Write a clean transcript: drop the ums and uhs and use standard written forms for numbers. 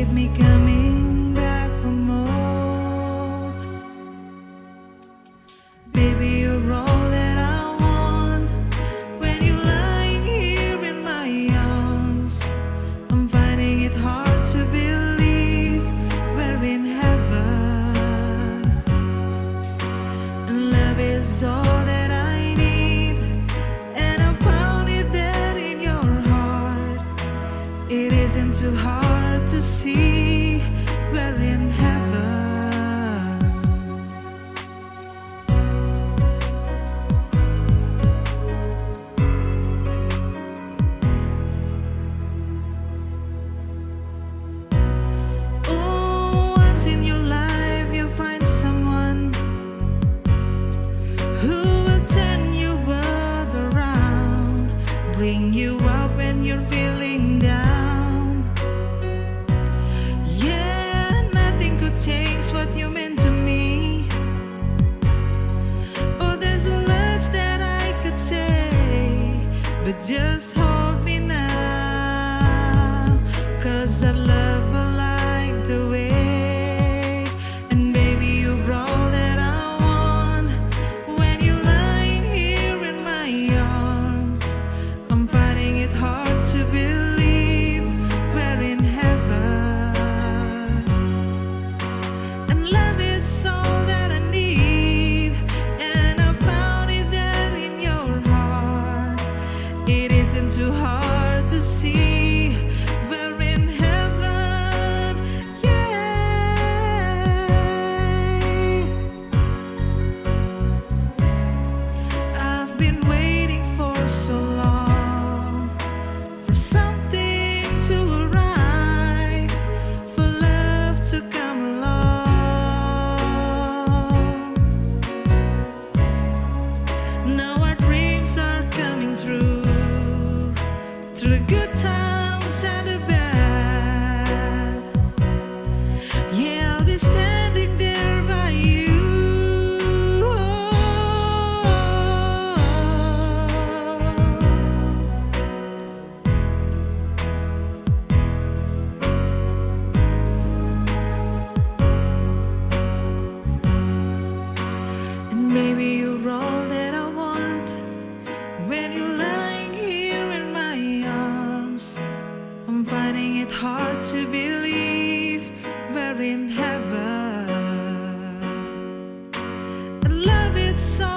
keep me coming back for more. Baby, you're all that I want. When you're lying here in my arms, I'm finding it hard to believe we're in heaven. And love is all that I need, and I found it there in your heart. It isn't too hard to see we're in heaven. Oh, once in your life you find someone who will turn your world around, bring you up when you're feeling down. Yeah, nothing could change what you meant to me. Oh, there's a lot that I could say, but just hold me now, 'cause I love her like the way. And baby, you're all that I want. When you're lying here in my arms, I'm finding it hard to believe we're in heaven. And love is all that I need, and I found it there in your heart. It isn't too hard to see we're in heaven. Yeah, I've been waiting for so long for something to arrive, for love to come along. Now our dreams are coming through the good times and the bad. Yeah, I'll be standing there by you. And maybe you're all that I want. When you're lying here in my arms, I'm finding it hard to believe we're in heaven. And love is all